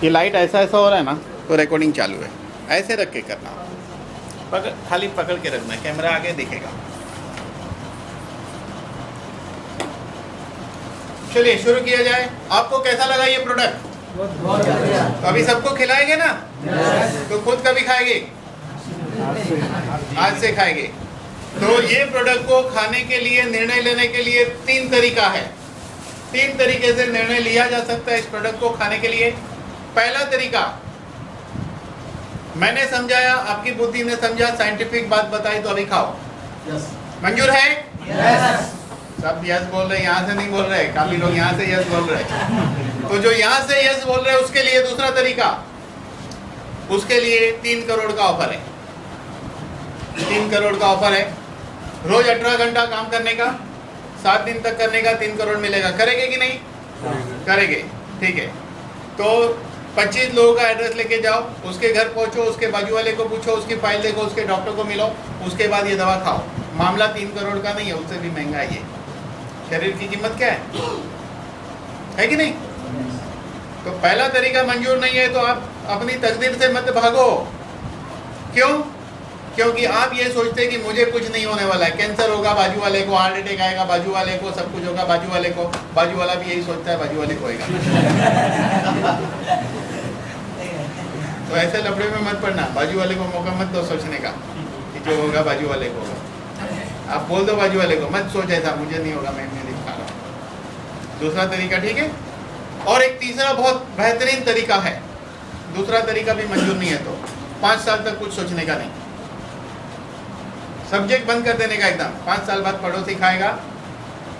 ये लाइट ऐसा ऐसा हो रहा है ना तो रिकॉर्डिंग चालू है, ऐसे रख के करना, पकड़, खाली पकड़ के रखना, कैमरा आगे दिखेगा। चलिए शुरू किया जाए। आपको कैसा लगा ये प्रोडक्ट? तो अभी सबको खिलाएंगे ना? तो खुद कभी खाएंगे? आज से खाएंगे। तो ये प्रोडक्ट को खाने के लिए, निर्णय लेने के लिए 3 तरीका है। 3 तरीके से निर्णय लिया जा सकता है इस प्रोडक्ट को खाने के लिए। पहला तरीका मैंने समझाया, आपकी बुद्धि ने समझा, साइंटिफिक बात बताई, तो अभी खाओ। मंजूर है? सब यस बोल रहे हैं, यहाँ से नहीं बोल रहे, काफी लोग यहाँ से यस बोल रहे हैं। तो जो यहाँ से यस बोल रहे हैं उसके लिए दूसरा तरीका, उसके लिए 3 करोड़ का ऑफर है। 3 करोड़ का ऑफर है। रोज 18 घंटा काम करने का, 7 दिन तक करने का, 3 करोड़ मिलेगा। करेंगे कि नहीं? करेंगे, ठीक है। तो 25 लोगों का एड्रेस लेके जाओ, उसके घर पहुंचो, उसके बाजू वाले को पूछो, उसकी फाइल देखो, उसके डॉक्टर को मिलो, उसके बाद ये दवा खाओ। मामला 3 करोड़ का नहीं है, उससे भी महंगा है ये। शरीर की कीमत क्या है कि नहीं? तो पहला तरीका मंजूर नहीं है तो आप अपनी तकदीर से मत भागो। क्यों? क्योंकि आप ये सोचते हैं कि मुझे कुछ नहीं होने वाला है, कैंसर होगा बाजू वाले को, हार्ट अटैक आएगा बाजू वाले को, सब कुछ होगा बाजू वाले को। बाजू वाला भी यही सोचता है बाजू वाले को होगा। तो ऐसे लफड़े में मत पड़ना, बाजू वाले को मौका मत दो सोचने का कि जो होगा बाजू वाले को होगा। आप बोल दो बाजू वाले को, मत सोच ऐसा मुझे नहीं होगा, मैं दिखा रहा हूँ। दूसरा तरीका ठीक है। और एक तीसरा बहुत बेहतरीन तरीका है, दूसरा तरीका भी मंजूर नहीं है तो 5 साल तक कुछ सोचने का नहीं, सब्जेक्ट बंद कर देने का एकदम। 5 साल बाद पड़ोसी खाएगा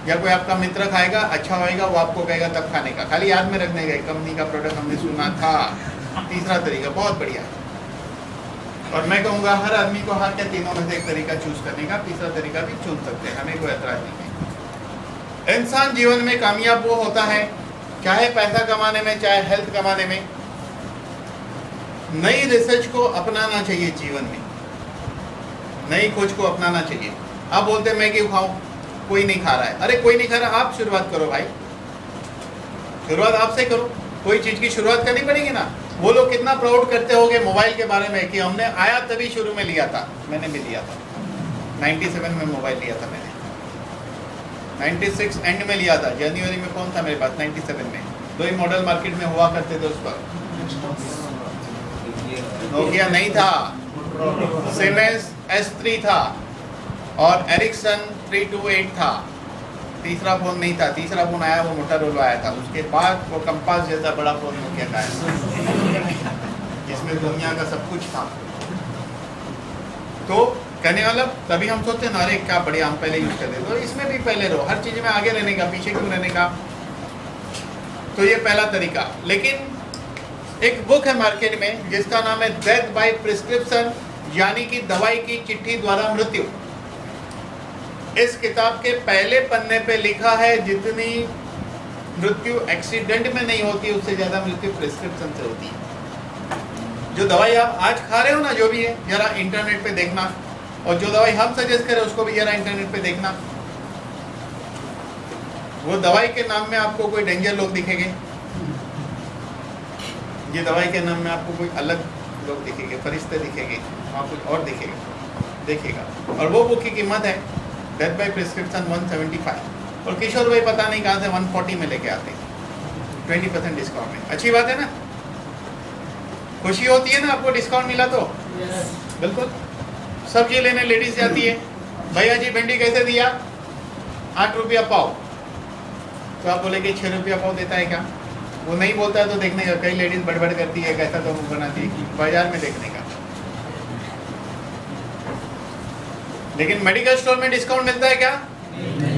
या कोई आपका मित्र खाएगा, अच्छा होएगा, वो आपको कहेगा तब खाने का। खाली याद में रखने का, कंपनी का प्रोडक्ट हमने सुना था। तीसरा तरीका बहुत बढ़िया है और मैं कहूँगा हर आदमी को हाँ क्या तीनों में से एक तरीका चूज करने का। तीसरा तरीका भी चुन सकते हैं, हमें कोई एतराज नहीं है। इंसान जीवन में कामयाब वो होता है, चाहे पैसा कमाने में, चाहे हेल्थ कमाने में, नई रिसर्च को अपनाना चाहिए जीवन में, नई खोज को अपनाना चाहिए। आप बोलते हैं मैं क्यों खाऊं, कोई नहीं खा रहा है। अरे कोई नहीं खा रहा, आप शुरुआत करो भाई, शुरुआत आपसे करो। कोई चीज की शुरुआत करनी पड़ेगी ना। वो लोग कितना प्राउड करते होंगे मोबाइल के बारे में कि हमने आया तभी शुरू में लिया था। मैंने भी लिया था 97 में मोबाइल लिया था मैंने, 96 एंड में लिया था। जनवरी में कौन था मेरे पास? 97 में 2 ही मॉडल मार्केट में हुआ करते थे उस पर। नोकिया नहीं था, सिमेंस S3 था और एरिक्सन 328 था। तीसरा फोन नहीं था। तीसरा फोन आया वो मोटोरोला आया था। उसके बाद वो कंपास जैसा बड़ा फोन नोकिया का आया जिसमें दुनिया का सब कुछ था। तो कहने वाला तभी हम सोचते हैं ना, अरे क्या बढ़िया हम पहले यूज करते। तो इसमें भी पहले रहो, हर चीज में आगे रहने का, पीछे क्यों रहने का। तो ये पहला तरीका। लेकिन एक बुक है मार्केट में जिसका नाम है डेथ बाय प्रिस्क्रिप्शन, यानी कि दवाई की चिट्ठी द्वारा मृत्यु। इस किताब के पहले पन्ने पे लिखा है जितनी मृत्यु एक्सीडेंट में नहीं होती उससे ज्यादा मृत्यु प्रिस्क्रिप्शन से होती है। जो दवाई आप आज खा रहे हो ना, जो भी है, जरा इंटरनेट पे देखना, और जो दवाई हम सजेस्ट करें उसको भी जरा इंटरनेट पे देखना। वो दवाई के नाम में आपको कोई डेंजर लोग दिखेंगे, ये दवाई के नाम में आपको कोई अलग लोग दिखेंगे, फरिश्ते दिखेंगे, वहाँ कुछ और देखेगा। और वो बुक की कीमत है डेथ बाय प्रिस्क्रिप्शन 175, और किशोर भाई पता नहीं कहाँ से 140 में लेके आते हैं 20% डिस्काउंट में। अच्छी बात है ना, खुशी होती है ना आपको डिस्काउंट मिला तो। बिल्कुल। सब्जी लेने लेडीज जाती है, भैया जी भिंडी कैसे दिया? 8 रुपया पाव। तो आप बोलेंगे 6 रुपया पाव देता है क्या? वो नहीं बोलता है तो देखने का। कई लेडीज बड़बड़ करती है, कैसा तो बनाती है, बाजार में देखने का। लेकिन मेडिकल स्टोर में डिस्काउंट मिलता है क्या?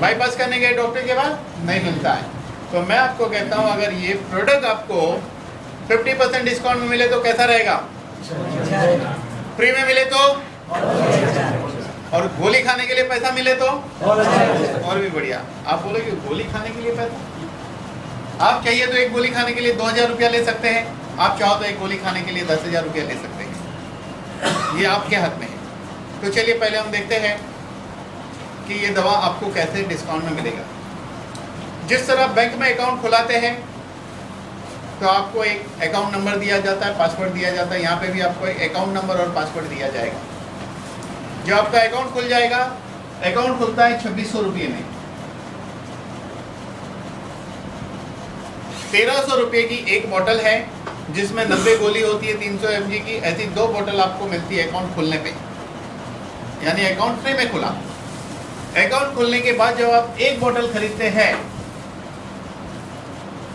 बाईपास करने के डॉक्टर के बाद नहीं मिलता है। तो मैं आपको कहता हूँ अगर ये प्रोडक्ट आपको 50% डिस्काउंट में मिले तो कैसा रहेगा? फ्री में मिले तो, और गोली खाने के लिए पैसा मिले तो और भी बढ़िया। आप बोलोगे गोली खाने के लिए पैसा? आप चाहिए तो एक गोली खाने के लिए 2000 रुपया ले सकते हैं, आप चाहो तो एक गोली खाने के लिए 10,000 रुपया ले सकते हैं। ये आपके हाथ में है। तो चलिए पहले हम देखते हैं कि ये दवा आपको कैसे डिस्काउंट में मिलेगा। जिस तरह बैंक में अकाउंट खुलाते हैं तो आपको एक अकाउंट नंबर दिया जाता है, पासवर्ड दिया जाता है। यहाँ पे भी आपको एक अकाउंट नंबर और पासवर्ड दिया जाएगा। जब आपका अकाउंट खुल जाएगा, अकाउंट खुलता है 2600 रुपये में। 1300 रुपये की एक बोतल है जिसमें 90 गोली होती है 300 mg की। ऐसी 2 बोतल आपको मिलती है अकाउंट खुलने पे, यानी अकाउंट फ्री में खुला। अकाउंट खुलने के बाद जब आप एक बोतल खरीदते हैं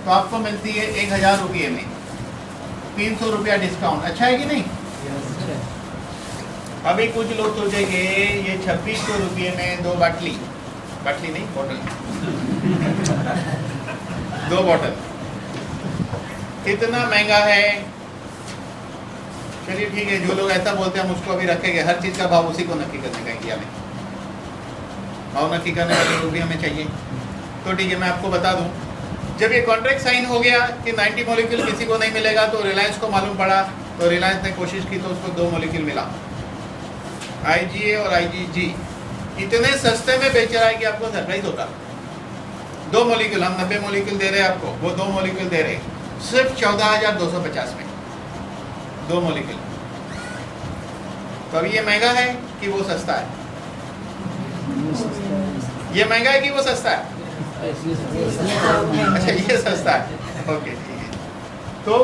तो आपको मिलती है 1000 रुपये में 300 रुपया डिस्काउंट। अच्छा है कि नहीं? अभी कुछ लोग सोचेंगे ये 2600 रुपये में 2 बाटली नहीं, बोतल 2 बोतल कितना महंगा है। चलिए ठीक है, जो लोग ऐसा बोलते हैं हम उसको अभी रखेंगे। हर चीज़ का भाव उसी को नक्की करने का इंडिया में, भाव नक्की करने वाले लोग भी हमें चाहिए। तो ठीक है, मैं आपको बता दूं, जब ये कॉन्ट्रैक्ट साइन हो गया कि 90 मॉलिक्यूल किसी को नहीं मिलेगा, तो रिलायंस को मालूम पड़ा, तो रिलायंस ने कोशिश की तो उसको 2 मॉलिक्यूल मिला। IGA और IGG इतने सस्ते में बेच रहा है कि आपको सरप्राइज होता। 2 मॉलिक्यूल, हम 90 मॉलिक्यूल दे रहे हैं आपको, वो 2 मॉलिक्यूल दे रहे हैं सिर्फ 14,250 में 2 मॉलिक्यूल। तो अभी ये महंगा है कि वो सस्ता है? ये महंगा है कि वो सस्ता है? अच्छा, ये सस्ता है। ओके ठीक है। तो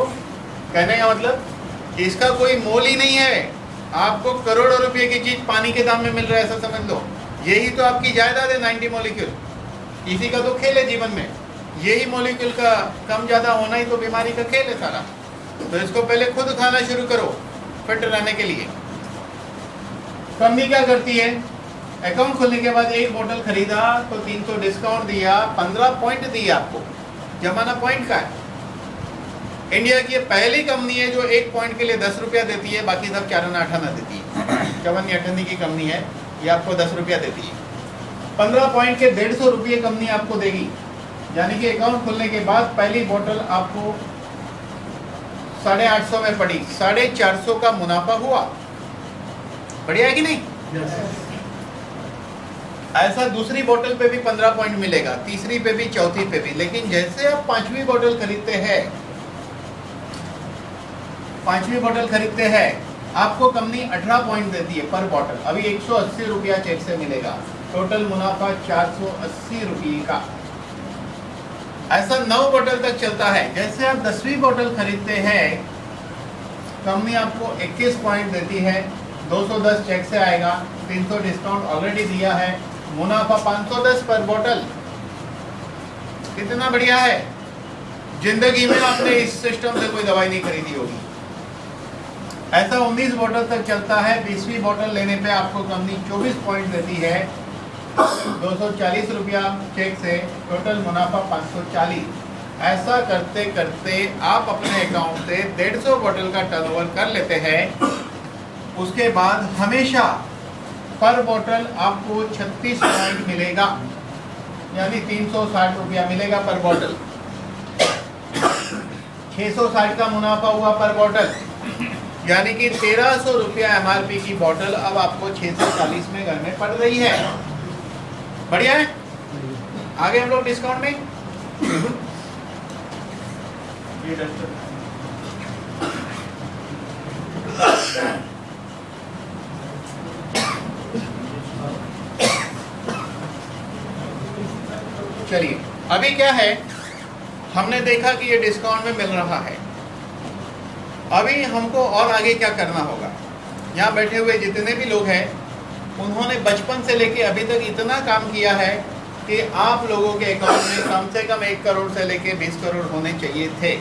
कहने का मतलब इसका कोई मोल ही नहीं है। आपको करोड़ों रुपए की चीज पानी के दाम में मिल रहा है, ऐसा समझ लो। यही तो आपकी जायदाद है 90 मॉलिक्यूल। इसी का तो खेल है जीवन में। यही मॉलिक्यूल का कम ज़्यादा होना ही तो बीमारी का खेल है सारा। तो इसको पहले खुद खाना शुरू करो फिट रहने के लिए। कंपनी क्या करती है, अकाउंट खोलने के बाद एक बोतल खरीदा तो 300 डिस्काउंट दिया, 15 पॉइंट दिए आपको। जमाना पॉइंट का है। इंडिया की पहली कंपनी है जो 1 पॉइंट के लिए 10 रुपया देती है, बाकी सब 4 आना 8 आना देती है। 54 अठन्नी की कंपनी है, ये आपको 10 रुपया देती है। 15 पॉइंट के 150 रुपये कंपनी आपको देगी। यानी कि अकाउंट खुलने के बाद पहली बोतल आपको 850 में पड़ी, 450 का मुनाफा हुआ। बढ़िया है कि नहीं? ऐसा दूसरी बोतल पे भी 15 पॉइंट मिलेगा, तीसरी पे भी, चौथी पे भी। लेकिन जैसे आप 5वीं बोतल खरीदते हैं आपको कंपनी 18 पॉइंट देती है पर बोतल। अभी 180 रुपया चेक से मिलेगा, टोटल मुनाफा 480 रुपये का। ऐसा 9 बोतल तक चलता है। जैसे आप 10वीं बोतल खरीदते हैं कंपनी आपको 21 पॉइंट देती है, 210 चेक से आएगा, 300 डिस्काउंट ऑलरेडी दिया है, मुनाफा 510 पर बोतल। कितना बढ़िया है। जिंदगी में आपने इस सिस्टम से कोई दवाई नहीं खरीदी होगी। ऐसा 19 बोतल तक चलता है। 20वीं बोतल लेने पे आपको कंपनी 24 पॉइंट देती है, 240 रुपया चेक से, टोटल मुनाफा 540। ऐसा करते करते आप अपने अकाउंट से 150 बोतल का टर्नओवर कर लेते हैं। उसके बाद हमेशा पर बोतल आपको 36 पॉइंट मिलेगा, यानी 360 रुपया मिलेगा पर बोतल। 660 का मुनाफा हुआ पर बोतल, यानी कि 1300 रुपया MRP की बोतल अब आपको 640 में घर में पड़ रही है। बढ़िया है। आगे हम लोग डिस्काउंट में चलिए, अभी क्या है, हमने देखा कि ये डिस्काउंट में मिल रहा है। अभी हमको और आगे क्या करना होगा। यहाँ बैठे हुए जितने भी लोग हैं उन्होंने बचपन से लेके अभी तक इतना काम किया है कि आप लोगों के अकाउंट में कम से कम 1 करोड़ से लेके 20 करोड़ होने चाहिए थे,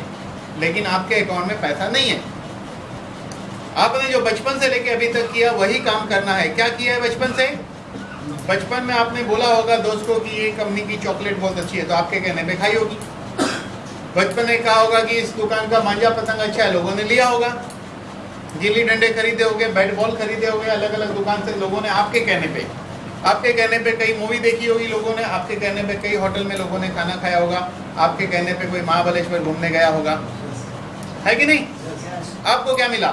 लेकिन आपके अकाउंट में पैसा नहीं है। आपने जो बचपन से लेके अभी तक किया वही काम करना है। क्या किया है बचपन से? बचपन में आपने बोला होगा दोस्त को कि ये कंपनी की चॉकलेट बहुत अच्छी है, तो आपके कहने पे खाई होगी। बचपन में कहा होगा कि इस दुकान का मांझा पतंग अच्छा है, लोगों ने लिया होगा। गिल्ली डंडे खरीदे होंगे, बैट बॉल खरीदे होंगे, अलग अलग दुकान से लोगों ने आपके कहने पे कई मूवी देखी होगी लोगों ने, आपके कहने पे कई होटल में लोगों ने खाना खाया होगा, आपके कहने पे कोई महाबलेश्वर घूमने गया होगा, है कि नहीं? आपको क्या मिला?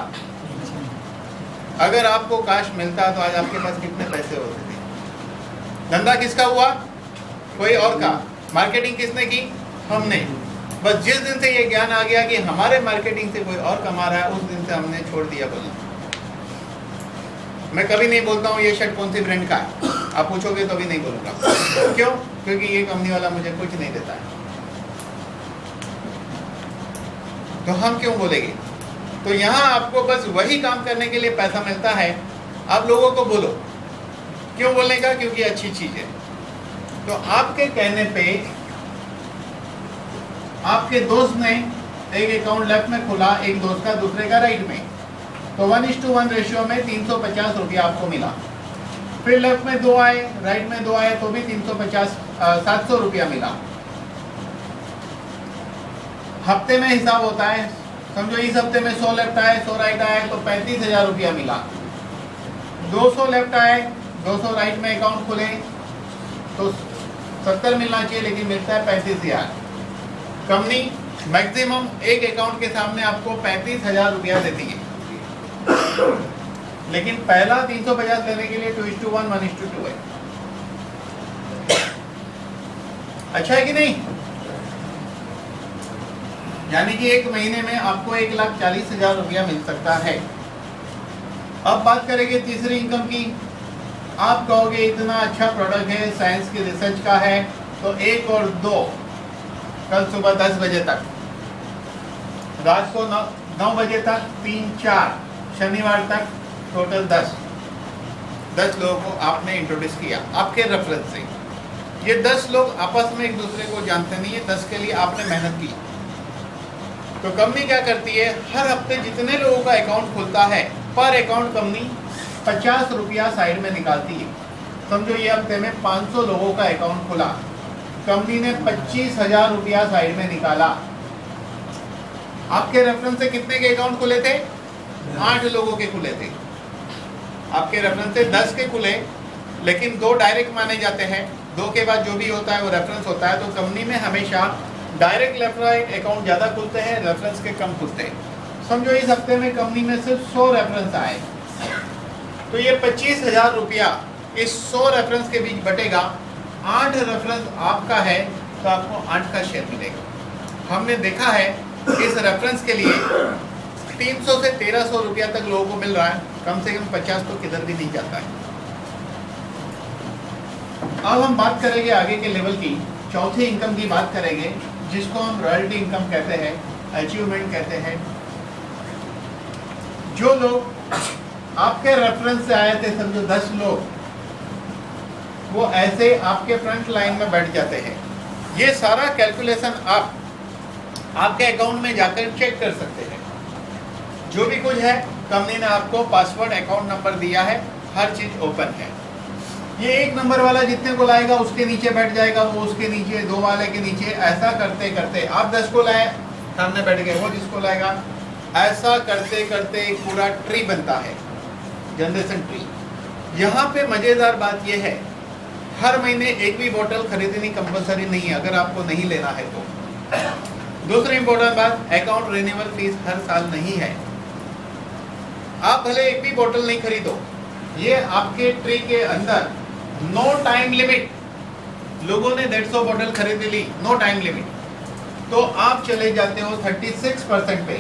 अगर आपको काश मिलता तो आज आपके पास कितने पैसे होते थे? धंधा किसका हुआ? कोई और का। मार्केटिंग किसने की? हमने। बस जिस दिन से ये ज्ञान आ गया कि हमारे मार्केटिंग से कोई और कमा रहा है, उस दिन से हमने छोड़ दिया बोलना। मैं कभी नहीं बोलता हूँ ये शर्ट कौन सी ब्रांड का है, आप पूछोगे तो भी नहीं बोलूँगा। क्यों? क्योंकि ये कंपनी वाला मुझे कुछ नहीं देता है, तो हम क्यों बोलेंगे? तो यहाँ आपको बस वही काम करने के लिए पैसा मिलता है, आप लोगों को बोलो। क्यों बोलने का? क्योंकि अच्छी चीज है। तो आपके कहने पे आपके दोस्त ने एक अकाउंट लेफ्ट में खुला, एक दोस्त का दूसरे का राइट में, तो 1:1 रेशियो में 350 रुपया आपको मिला। फिर लेफ्ट में 2 आए, राइट में 2 आए, तो भी 700 रुपया मिला। हफ्ते में हिसाब होता है, समझो इस हफ्ते में 100 लेफ्ट आए, 100 राइट आए, तो 35,000 रुपया मिला। 200 लेफ्ट आए, 200 राइट में अकाउंट खुले तो 70 मिलना चाहिए, लेकिन मिलता है 35,000। कंपनी मैक्सिमम एक अकाउंट के सामने आपको 35,000 रुपया देती है, लेकिन पहला 350 लेने के लिए 2:1 1:2 है। अच्छा है कि नहीं? यानी कि एक महीने में आपको 1,40,000 रुपया मिल सकता है। अब बात करेंगे तीसरी इनकम की। आप कहोगे इतना अच्छा प्रोडक्ट है, साइंस की रिसर्च का है, तो 1 और 2 कल सुबह 10 बजे तक, रात को 9 बजे तक 3 4, शनिवार तक टोटल 10 लोगों को आपने इंट्रोड्यूस किया आपके रेफरेंस से। ये 10 लोग आपस में एक दूसरे को जानते नहीं है, 10 के लिए आपने मेहनत की। तो कंपनी क्या करती है, हर हफ्ते जितने लोगों का अकाउंट खुलता है, पर अकाउंट कंपनी 50 रुपया साइड में निकालती है। समझो ये हफ्ते में 500 लोगों का अकाउंट खुला, कंपनी ने 25,000 रुपया साइड में निकाला। आपके रेफरेंस से कितने के अकाउंट खुले थे? 8 लोगों के खुले थे। आपके रेफरेंस से 10 के खुले, लेकिन 2 डायरेक्ट माने जाते हैं, 2 के बाद जो भी होता है वो रेफरेंस होता है। तो कंपनी में हमेशा डायरेक्ट लेफ्ट राइट अकाउंट ज़्यादा खुलते हैं, रेफरेंस के कम खुलते हैं। समझो इस हफ्ते में कंपनी में सिर्फ 100 रेफरेंस आए, तो ये 25,000 रुपया इस 100 रेफरेंस के बीच बटेगा। 8 रेफरेंस आपका है तो आपको 8 का शेयर मिलेगा। हमने देखा है इस रेफरेंस के लिए 300 से 1300 रुपया तक लोगों को मिल रहा है, कम से कम 50 तो किधर भी नहीं जाता है। अब हम बात करेंगे आगे के लेवल की, चौथी इनकम की बात करेंगे, जिसको हम रॉयल्टी इनकम कहते हैं, अचीवमेंट कहते हैं। जो लोग आपके रेफरेंस से आए थे, समझो 10 लोग, वो ऐसे आपके फ्रंट लाइन में बैठ जाते हैं। ये सारा कैलकुलेशन आप आपके अकाउंट में जाकर चेक कर सकते हैं। जो भी कुछ है, कंपनी ने आपको पासवर्ड, अकाउंट नंबर दिया है, हर चीज ओपन है। ये 1 नंबर वाला जितने को लाएगा उसके नीचे बैठ जाएगा, वो उसके नीचे, 2 वाले के नीचे, ऐसा करते करते आप 10 को लाए, सामने बैठ गए, वो जिसको लाएगा, ऐसा करते करते एक पूरा ट्री बनता है, जनरेशन ट्री। यहाँ पे मजेदार बात यह है, हर महीने एक भी बोतल खरीदनी कंपलसरी नहीं है, अगर आपको नहीं लेना है तो। दूसरी इंपॉर्टेंट बात, अकाउंट रिन्यूअल फीस हर साल नहीं है। आप भले एक भी बोतल नहीं खरीदो, ये आपके ट्री के अंदर नो टाइम लिमिट, लोगों ने 150 बोतल खरीद ली, नो टाइम लिमिट, तो आप चले जाते हो 36% पे,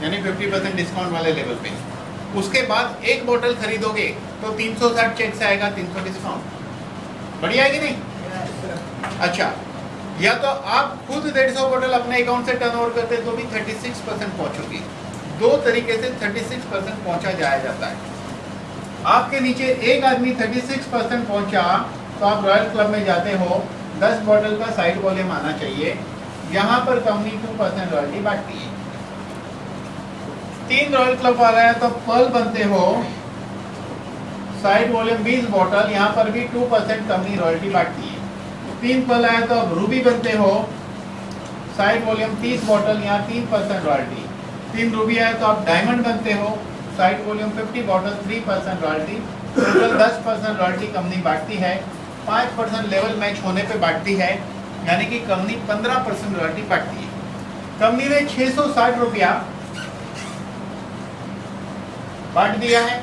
यानी 50% डिस्काउंट वाले लेवल पे। उसके बाद एक बोतल खरीदोगे तो 360 चेक से आएगा, 300 डिस्काउंट। बढ़िया है कि नहीं? अच्छा, या तो आप खुद 150 बोतल अपने अकाउंट से टर्नओवर करते तो भी 36% पहुंचोगे। 2 तरीके से 36% पहुंचा जाया जाता है। आपके नीचे एक आदमी 36% पहुंचा तो आप रॉयल क्लब में जाते हो, 10 बोतल का साइड वॉल्यूम आना चाहिए। यहाँ पर कंपनी 2% रॉयल्टी बांटती है। 3 रॉयल क्लब वाला है तो पर्ल बनते हो, साइड वॉल्यूम 20 बोतल, यहाँ पर भी 2% कंपनी रॉयल्टी बांटती है। 3 पर्ल आया तो अब रूबी बनते हो, साइड वॉल्यूम 30 बोतल, यहाँ 3% रॉयल्टी। 3 रूबी आया तो आप डायमंड बनते हो, साइड वॉल्यूम 50 बोतल, 3% रॉयल्टी। टोटल 10% रॉयल्टी कंपनी बांटती है। 5% लेवल मैच होने पे बांटती है, यानी कि कंपनी 15% रॉयल्टी बांटती है। कंपनी ने 660 रुपया बांट दिया है।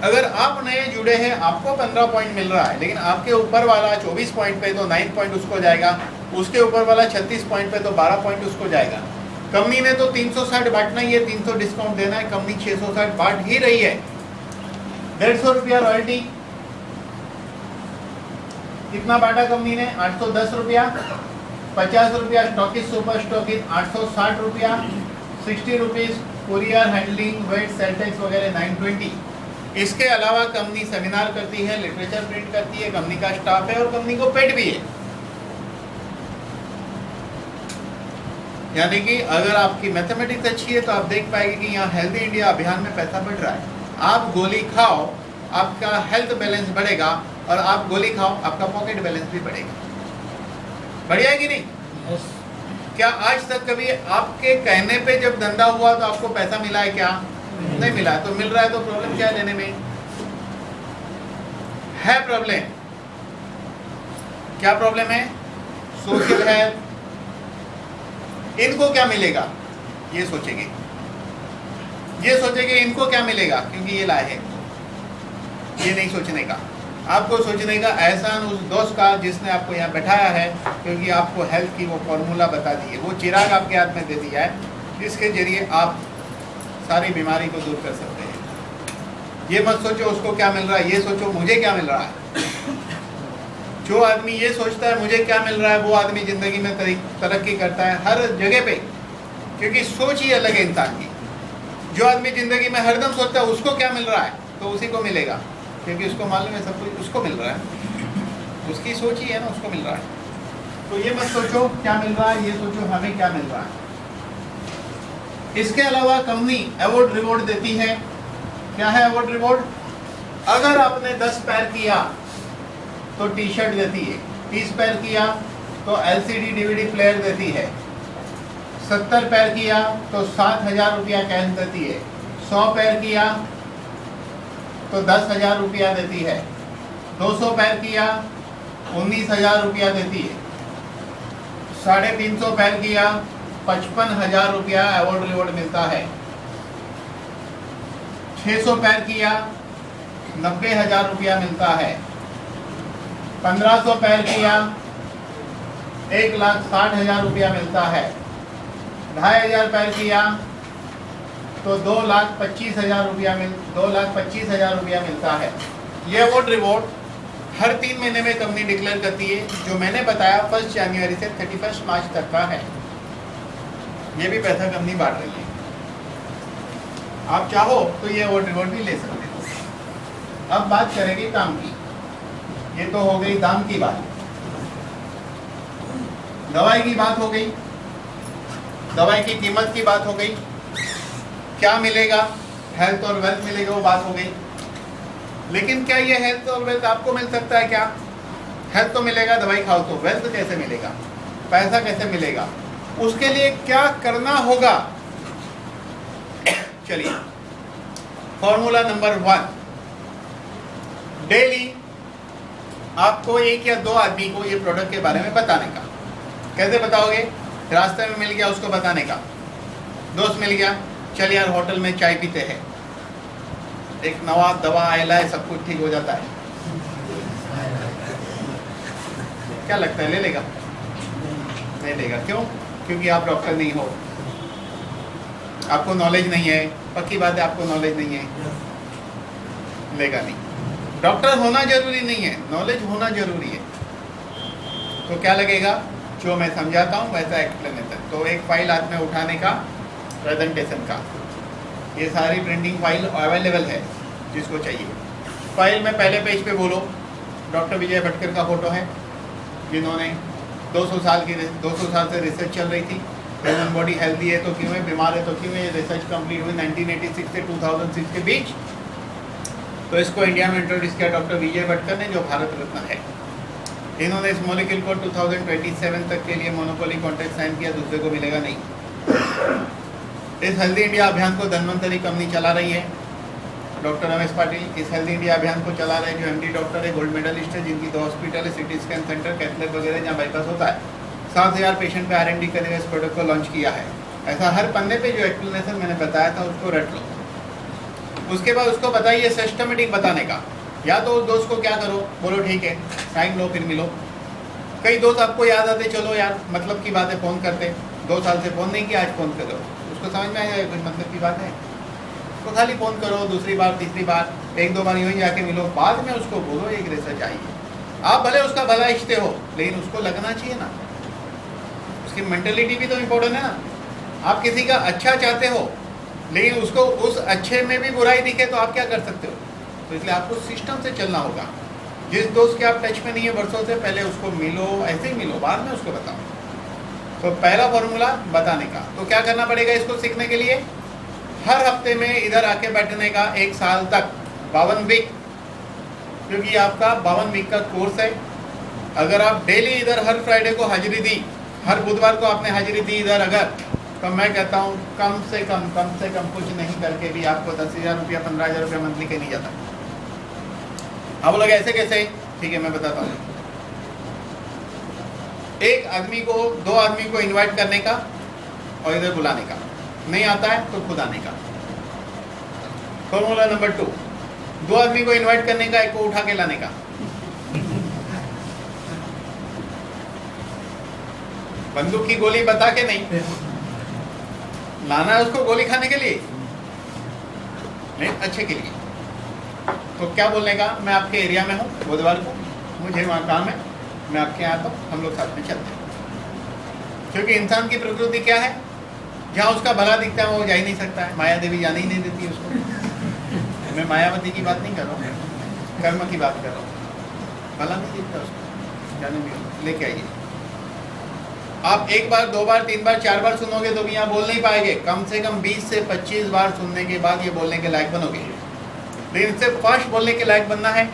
अगर आप नए जुड़े हैं, आपको 15 पॉइंट मिल रहा है, लेकिन आपके ऊपर वाला 24 पॉइंट पे, तो 9 पॉइंट उसको जाएगा, उसके ऊपर वाला 36 पॉइंट पे तो 12 पॉइंट उसको जाएगा। कंपनी ने तो 360 बांटना ही है, 300 डिस्काउंट देना है, कंपनी 660 बांट ही रही है। 150 रुपया रॉयल्टी, कितना बांटा कंपनी ने? 810 रुपया। 50 रुपया स्टॉकिस्ट सुपर स्टॉकिस्ट 860 रुपया। 60 rupees courier handling VAT sale tax वगैरह 920। इसके अलावा कंपनी सेमिनार करती है, लिटरेचर प्रिंट करती है, कंपनी का स्टाफ है और कंपनी को पेड भी है। यानी कि अगर आपकी मैथमेटिक्स अच्छी है तो आप देख पाएंगे कि यहाँ हेल्दी इंडिया अभियान में पैसा बढ़ रहा है। आप गोली खाओ, आपका हेल्थ बैलेंस बढ़ेगा, और आप गोली खाओ, आपका पॉकेट बैलेंस भी बढ़ेगा। बढ़िया है कि नहीं? yes. क्या आज तक कभी आपके कहने पे जब धंधा हुआ तो आपको पैसा मिला है क्या? नहीं मिला। तो मिल रहा है तो प्रॉब्लम क्या है लेने में? है प्रॉब्लम। क्या प्रॉब्लम है? Social health. इनको क्या मिलेगा ये सोचेंगे, ये सोचेंगे इनको क्या मिलेगा क्योंकि ये लाए हैं। ये नहीं सोचने का, आपको सोचने का एहसान उस दोस्त का जिसने आपको यहाँ बैठाया है, क्योंकि आपको हेल्थ की वो फॉर्मूला बता दी है, वो चिराग आपके हाथ में दे दिया है, जिसके जरिए आप सारी बीमारी को दूर कर सकते हैं। ये मत सोचो उसको क्या मिल रहा है, ये सोचो मुझे क्या मिल रहा है। जो आदमी ये सोचता है मुझे क्या मिल रहा है, वो आदमी ज़िंदगी में तरक्की करता है हर जगह पे, क्योंकि सोच ही अलग है इंसान की। जो आदमी ज़िंदगी में हरदम सोचता है उसको क्या मिल रहा है तो उसी को मिलेगा, क्योंकि उसको मालूम है सब कुछ उसको मिल रहा है, उसकी सोच ही है ना, उसको मिल रहा है। तो ये मत सोचो क्या मिल रहा है, ये सोचो हमें क्या मिल रहा है। इसके अलावा कंपनी अवार्ड रिवॉर्ड देती है। क्या है अवार्ड रिवॉर्ड? अगर आपने 10 पैर किया तो टी शर्ट देती है, 30 पैर किया तो LCD DVD प्लेयर देती है, 70 पैर किया तो 7,000 रुपया कैश देती है, 100 पैर किया तो 10,000 रुपया देती है, 200 पैर किया 19,000 रुपया देती है, 350 पैर किया 55,000 रुपया अवार्ड रिवॉर्ड मिलता है, 600 पैर किया 90,000 रुपया मिलता है, 1500 पैर किया 1,60,000 रुपया मिलता है, 2,500 पैर किया तो 2,25,000 रुपया मिलता है। ये अवार्ड रिवॉर्ड हर 3 महीने में कंपनी डिक्लेयर करती है, जो मैंने बताया 1 जनवरी से 31 मार्च तक का है। ये भी पैसा कंपनी बांट रही है, आप चाहो तो ये अवार्ड रिवॉर्ड भी ले सकते हो। अब बात करेंगे काम की। ये तो हो गई दाम की बात, दवाई की बात हो गई, दवाई की कीमत की बात हो गई, क्या मिलेगा, हेल्थ और वेल्थ मिलेगा, वो बात हो गई। लेकिन क्या ये हेल्थ और वेल्थ आपको मिल सकता है? क्या हेल्थ तो मिलेगा, दवाई खाओ, तो वेल्थ कैसे मिलेगा, पैसा कैसे मिलेगा, उसके लिए क्या करना होगा? चलिए, फॉर्मूला नंबर 1, डेली आपको 1 या 2 आदमी को ये प्रोडक्ट के बारे में बताने का। कैसे बताओगे? रास्ते में मिल गया उसको बताने का, दोस्त मिल गया, चल यार होटल में चाय पीते हैं, एक नवा दवा आयला है, सब कुछ ठीक हो जाता है। क्या लगता है ले लेगा? नहीं लेगा। क्यों? क्योंकि आप डॉक्टर नहीं हो, आपको नॉलेज नहीं है। पक्की बात है, आपको नॉलेज नहीं है, लेगा नहीं। डॉक्टर होना जरूरी नहीं है, नॉलेज होना जरूरी है। तो क्या लगेगा? जो मैं समझाता हूँ वैसा एक्सप्लेनेशन। तो एक फाइल हाथ में उठाने का, प्रेजेंटेशन का, ये सारी प्रिंटिंग फाइल अवेलेबल है जिसको चाहिए। फाइल में पहले पेज पे बोलो डॉक्टर विजय भटकर का फोटो है, जिन्होंने 200 साल से रिसर्च चल रही थी। ह्यूमन बॉडी हेल्दी है तो क्यों है, बीमार है तो क्यों है। ये रिसर्च कंप्लीट हुई 1986 से 2006 के बीच। तो इसको इंडिया में इंट्रोड्यूस किया डॉक्टर विजय भटकर ने, जो भारत रत्न है। इन्होंने इस मॉलिक्यूल को 2027 तक के लिए मोनोपोली कॉन्ट्रैक्ट साइन किया, दूसरे को मिलेगा नहीं। इस हेल्दी इंडिया अभियान को धन्वंतरी कंपनी चला रही है। डॉक्टर रमेश पाटिल इस हेल्दी इंडिया अभियान को चला रहे हैं, जो MD डॉक्टर है, गोल्ड मेडलिस्ट है, जिनकी 2 हॉस्पिटल है, सिटी स्कैन सेंटर, कैथलैब वगैरह, जहाँ बाईपास होता है। 7,000 पेशेंट पे R&D करके इस प्रोडक्ट को लॉन्च किया है। ऐसा हर पन्ने पे जो एक्सप्लेनेशन मैंने बताया था उसको रट लो। उसके बाद उसको बताइए सिस्टमेटिक बताने का। या तो उस दोस्त को क्या करो, बोलो ठीक है साइन लो फिर मिलो, कई दोस्त आपको याद आते, चलो यार मतलब की बात है, फ़ोन करते, 2 साल से फ़ोन नहीं किया, आज फ़ोन करो, उसको समझ में आएगा कोई मतलब की बात है, तो खाली फ़ोन करो, दूसरी बार तीसरी बार 1-2 बार यूँ ही जाके मिलो, बाद में उसको बोलो एक रिसर्च आई है। आप भले उसका भला इच्छते हो, लेकिन उसको लगना चाहिए ना, उसकी मेंटेलिटी भी तो इम्पोर्टेंट है ना। आप किसी का अच्छा चाहते हो, लेकिन उसको उस अच्छे में भी बुराई दिखे तो आप क्या कर सकते हो? तो इसलिए आपको सिस्टम से चलना होगा। जिस दोस्त के आप टच में नहीं है वर्षों से, पहले उसको मिलो, ऐसे ही मिलो, बाद में उसको बताओ। तो पहला फॉर्मूला बताने का, तो क्या करना पड़ेगा इसको सीखने के लिए? हर हफ्ते में इधर आके बैठने का 1 साल तक, 52 वीक, क्योंकि आपका 52 वीक का कोर्स है। अगर आप डेली इधर हर फ्राइडे को हाजिरी दी, हर बुधवार को आपने हाजिरी दी इधर, अगर, तो मैं कहता हूँ कम से कम कुछ नहीं करके भी आपको 10,000 रुपया 15,000 रुपया मंथली के नहीं जाता। आप लोग ऐसे कैसे? ठीक है, मैं बताता हूँ। एक आदमी को, 2 आदमी को इनवाइट करने का और इधर बुलाने का, नहीं आता है तो खुद आने का। फॉर्मूला नंबर 2, 2 आदमी को इनवाइट करने का, एक को उठा के लाने का। बंदूक की गोली बता के नहीं लाना है उसको, गोली खाने के लिए नहीं, अच्छे के लिए। तो क्या बोलने का, मैं आपके एरिया में हूँ, बुधवार को मुझे वहाँ काम है, मैं आपके यहाँ आता हूँ, हम लोग साथ में चलते हैं। क्योंकि इंसान की प्रकृति क्या है, जहाँ उसका भला दिखता है वो जा ही नहीं सकता है। माया देवी जाने ही नहीं देती उसको। मैं मायावती की बात नहीं कर रहा हूँ, कर्म की बात कर रहा हूँ। भला नहीं दिखता उसको, जाने भी लेके आइए। आप 1 बार 2 बार 3 बार 4 बार सुनोगे तो भी यहाँ बोल नहीं पाएंगे। कम से कम 20 से 25 बार सुनने के बाद ये बोलने के लायक बनोगे। लेकिन इससे फास्ट बोलने के लायक बनना है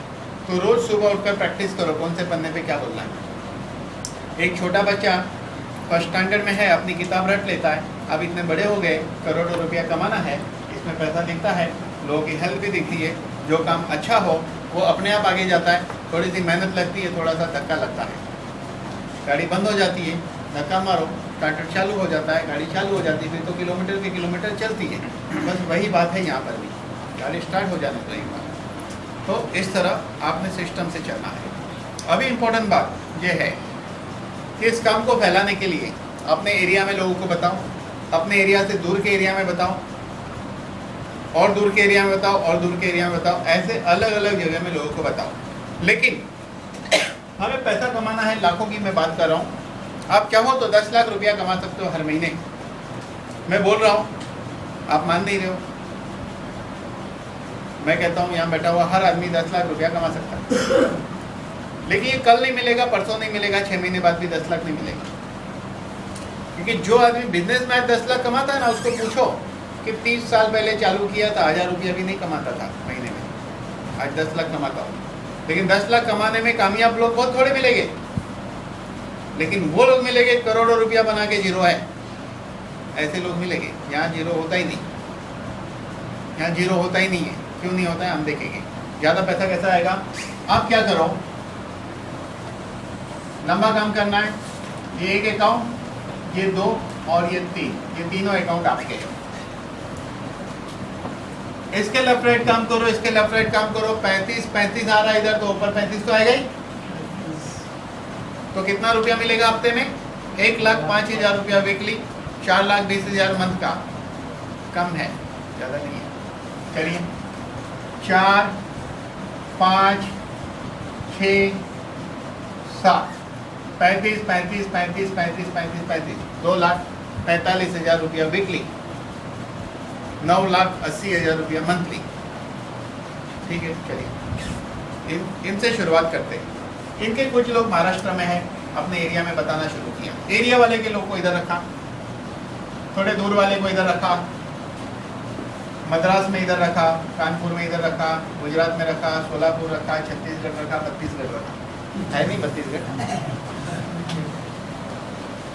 तो रोज़ सुबह उठकर प्रैक्टिस करो, कौन से पन्ने पे क्या बोलना है। एक छोटा बच्चा फर्स्ट स्टैंडर्ड में है, अपनी किताब रट लेता है। अब इतने बड़े हो गए, करोड़ों रुपया कमाना है, इसमें पैसा दिखता है, लोगों की हेल्प भी दिखती है, जो काम अच्छा हो वो अपने आप आगे जाता है। थोड़ी सी मेहनत लगती है, थोड़ा सा धक्का लगता है, गाड़ी बंद हो जाती है, धक्का मारो, स्टार्टर चालू हो जाता है, गाड़ी चालू हो जाती है, फिर तो किलोमीटर के किलोमीटर चलती है। बस वही बात है यहाँ पर भी, गाड़ी स्टार्ट हो जाने तो एक बार। तो इस तरह आपने सिस्टम से चलना है। अभी इम्पोर्टेंट बात यह है कि इस काम को फैलाने के लिए अपने एरिया में लोगों को बताओ, अपने एरिया से दूर के एरिया में बताओ, और दूर के एरिया में बताओ, और दूर के एरिया में बताओ, ऐसे अलग अलग जगह में लोगों को बताओ। लेकिन हमें पैसा कमाना है, लाखों की मैं बात कर रहा हूँ। आप चाहो तो 10 लाख रुपया कमा सकते हो हर महीने। मैं बोल रहा हूँ, आप मान नहीं रहे हो। मैं कहता हूँ यहाँ बैठा हुआ हर आदमी 10 लाख रुपया कमा सकता है। लेकिन ये कल नहीं मिलेगा, परसों नहीं मिलेगा, 6 महीने बाद भी 10 लाख नहीं मिलेगा। क्योंकि जो आदमी बिजनेस में 10 लाख कमाता है ना, उसको पूछो कि 30 साल पहले चालू किया था, 1000 रुपया भी नहीं कमाता था महीने में, आज 10 लाख कमाता हूँ। लेकिन 10 लाख कमाने में कामयाब लोग बहुत थोड़े मिलेंगे, लेकिन वो लोग मिलेंगे करोड़ों रुपया बना के जीरो है, ऐसे लोग मिलेंगे। यहाँ जीरो होता ही नहीं, यहाँ जीरो होता ही नहीं है। क्यों नहीं होता है हम देखेंगे। ज़्यादा पैसा कैसा आएगा? आप क्या करो, लंबा काम करना है, ये एक अकाउंट, ये 2 और ये 3, ये तीनों अकाउंट आपके। इसके लेफ्ट राइट काम करो, इसके लेफ्ट राइट काम करो। 35 आ रहा है इधर, तो ऊपर 35 तो आएगा ही। तो कितना रुपया मिलेगा हफ्ते में? 1,05,000 रुपया वीकली, 4,20,000 मंथ का। कम है, ज़्यादा नहीं है। चलिए 4, 5, 6, 7, 35, 2,45,000 रुपया वीकली, 9,80,000 रुपया मंथली। ठीक है, चलिए इनसे शुरुआत करते हैं। इनके कुछ लोग महाराष्ट्र में हैं, अपने एरिया में बताना शुरू किया। एरिया वाले के लोग को इधर रखा, थोड़े दूर वाले को इधर रखा, मद्रास में इधर रखा, कानपुर में इधर रखा, गुजरात में रखा, सोलापुर रखा, छत्तीसगढ़ रखा, छत्तीसगढ़ रखा, है नहीं छत्तीसगढ़।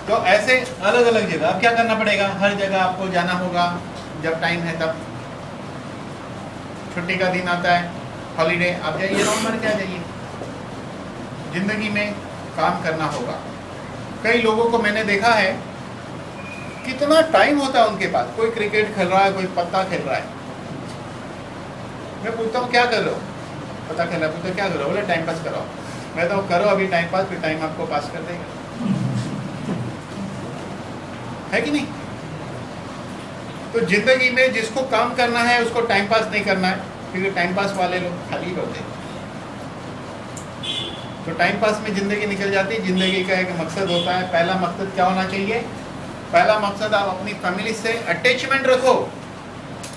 तो ऐसे अलग अलग जगह। अब क्या करना पड़ेगा, हर जगह आपको जाना होगा जब टाइम है तब। छुट्टी का दिन आता है, हॉलीडे, आप जाइए, नवंबर क्या जाइए। जिंदगी में काम करना होगा। कई लोगों को मैंने देखा है, कितना टाइम होता है उनके पास। कोई क्रिकेट खेल रहा है, कोई पत्ता खेल रहा है। मैं पूछता हूँ क्या कर रहे हो? पत्ता खेल रहा है। पूछता क्या कर रहे हो? बोले टाइम पास करो। मैं तो करो अभी टाइम पास, फिर टाइम आपको पास कर देगा, है कि नहीं? तो जिंदगी में जिसको काम करना है उसको टाइम पास नहीं करना है, क्योंकि टाइम पास वाले लोग खाली होते हैं। तो टाइम पास में जिंदगी निकल जाती है। जिंदगी का एक मकसद होता है। पहला मकसद क्या होना चाहिए? पहला मकसद आप अपनी फैमिली से अटैचमेंट रखो।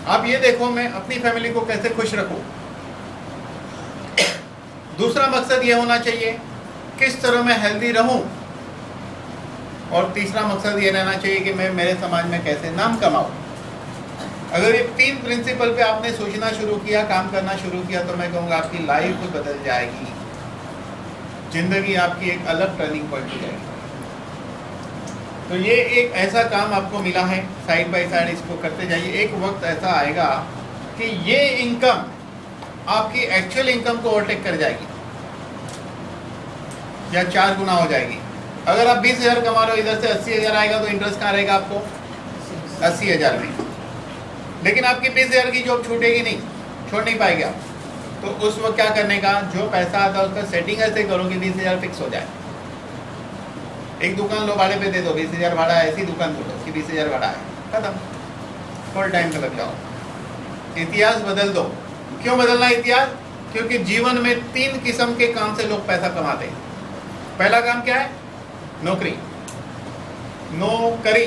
आप ये देखो मैं अपनी फैमिली को कैसे खुश रखूं। दूसरा मकसद ये होना चाहिए किस तरह मैं हेल्दी रहूं। और तीसरा मकसद ये रहना चाहिए कि मैं मेरे समाज में कैसे नाम कमाऊं। अगर ये तीन प्रिंसिपल पे आपने सोचना शुरू किया, काम करना शुरू किया, तो मैं कहूँगा आपकी लाइफ बदल जाएगी। जिंदगी आपकी एक अलग टर्निंग पॉइंट हो जाएगी। तो ये एक ऐसा काम आपको मिला है, साइड बाय साइड इसको करते जाइए। एक वक्त ऐसा आएगा कि ये इनकम आपकी एक्चुअल इनकम को ओवरटेक कर जाएगी या 4 गुना हो जाएगी। अगर आप 20,000 कमा रहे हो, इधर से 80,000 आएगा, तो इंटरेस्ट कहाँ रहेगा आपको? 80,000 में। लेकिन आपकी 20,000 की जॉब छूटेगी नहीं, छोड़ नहीं पाएंगे आप। तो उस वक्त क्या करने का, जो पैसा आता है उसका सेटिंग ऐसे करो कि 20,000 फिक्स हो जाए। एक दुकान लो भाड़े पे दे दो, 20,000 भाड़ा है, ऐसी दुकान दो कि 20,000 भाड़ा है, खत्म। फुल टाइम पे लग जाओ। इतिहास बदल दो। क्यों बदलना इतिहास? क्योंकि जीवन में 3 किस्म के काम से लोग पैसा कमाते हैं। पहला काम क्या है? नौकरी। नौकरी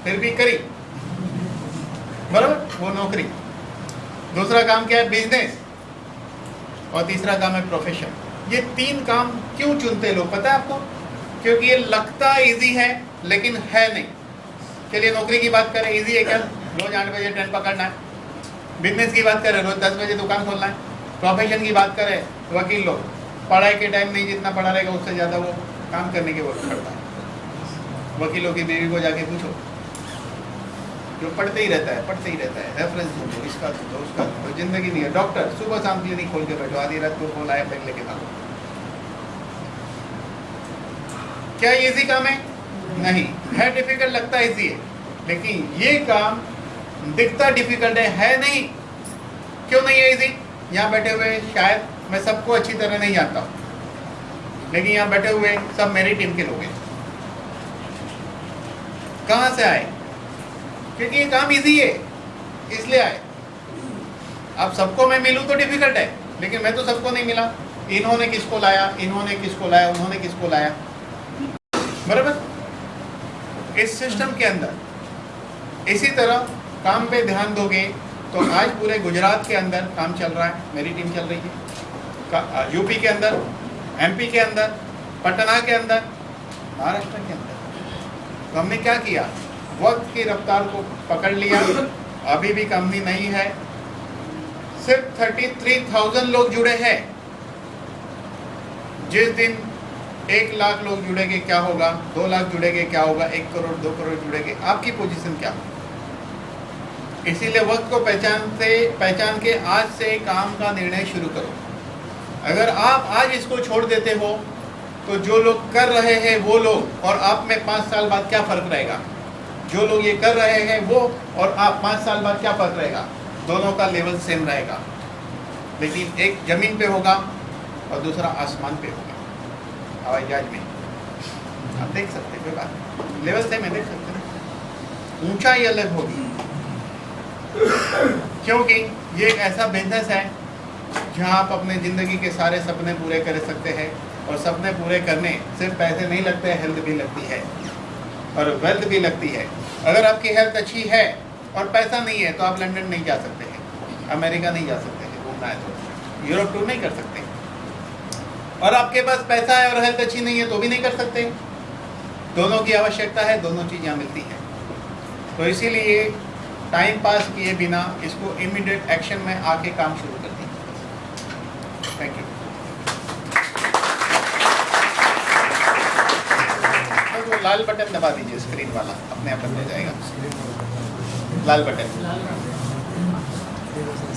फिर भी करी, बराबर, वो नौकरी। दूसरा काम क्या है? बिजनेस। और तीसरा काम है प्रोफेशन। ये 3 काम क्यों चुनते लोग पता है आपको? क्योंकि ये लगता इजी है लेकिन है नहीं। चलिए नौकरी की बात करें, इजी है क्या? रोज 8 बजे ट्रेन पकड़ना है। बिजनेस की बात करें, रोज 10 बजे दुकान खोलना है। प्रोफेशन की बात करें, वकील लोग पढ़ाई के टाइम नहीं जितना पढ़ा रहेगा उससे ज़्यादा वो काम करने के वक्त करता है। वकीलों की बीवी को जाके पूछो, जो पढ़ते ही रहता है, रेफरेंस ढूंढो, इसका ढूंढो, उसका ढूंढो, जिंदगी नहीं है। डॉक्टर सुबह शाम क्लिनिक खोल के बैठो, आधी रात को फोन आया पेन लेके भागो। क्या इजी काम है? नहीं है, डिफिकल्ट लगता है इजी है, लेकिन ये काम दिखता डिफिकल्ट है नहीं। क्यों नहीं है इजी? यहाँ बैठे हुए शायद मैं सबको अच्छी तरह नहीं जानता हूँ, लेकिन यहाँ बैठे हुए सब मेरी टीम के लोग हैं। कहाँ से आए? क्योंकि ये काम इजी है इसलिए आए। अब सबको मैं मिलूँ तो डिफिकल्ट है, लेकिन मैं तो सबको नहीं मिला। इन्होंने किसको लाया, इन्होंने किसको लाया, उन्होंने किसको लाया, बराबर। इस सिस्टम के अंदर इसी तरह काम पे ध्यान दोगे तो आज पूरे गुजरात के अंदर काम चल रहा है, मेरी टीम चल रही है, यूपी के अंदर, एमपी के अंदर, पटना के अंदर, महाराष्ट्र के अंदर। तो हमने क्या किया? वक्त की रफ्तार को पकड़ लिया। अभी भी कंपनी नहीं है, सिर्फ 33,000 लोग जुड़े हैं। जिस दिन 1 लाख लोग जुड़ेंगे क्या होगा, 2 लाख जुड़ेंगे क्या होगा, 1 करोड़ 2 करोड़ जुड़ेंगे, आपकी पोजीशन क्या होगी? इसीलिए वक्त को पहचान के आज से काम का निर्णय शुरू करो। अगर आप आज इसको छोड़ देते हो तो जो लोग कर रहे हैं वो लोग और आप में 5 साल बाद क्या फ़र्क रहेगा? जो लोग ये कर रहे हैं वो और आप 5 साल बाद क्या फ़र्क रहेगा? दोनों का लेवल सेम रहेगा, लेकिन एक ज़मीन पे होगा और दूसरा आसमान पे होगा। हवाई जहाज में आप देख सकते हैं, कोई बात लेवल सेम है, देख सकते हैं, ऊंचाई अलग होगी। क्योंकि ये एक ऐसा बिजनेस है जहाँ आप अपने ज़िंदगी के सारे सपने पूरे कर सकते हैं। और सपने पूरे करने सिर्फ पैसे नहीं लगते, हेल्थ भी लगती है और वेल्थ भी लगती है। अगर आपकी हेल्थ अच्छी है और पैसा नहीं है तो आप लंदन नहीं जा सकते हैं, अमेरिका नहीं जा सकते हैं, घूमना है तो यूरोप टूर नहीं कर सकते। और आपके पास पैसा है और हेल्थ अच्छी नहीं है तो भी नहीं कर सकते। दोनों की आवश्यकता है, दोनों चीज़ यहाँ मिलती है। तो इसीलिए टाइम पास किए बिना इसको इमीडिएट एक्शन में आके काम शुरू कर दीजिए। Thank you. तो लाल बटन दबा दीजिए, स्क्रीन वाला अपने आप बंद हो जाएगा। लाल बटन।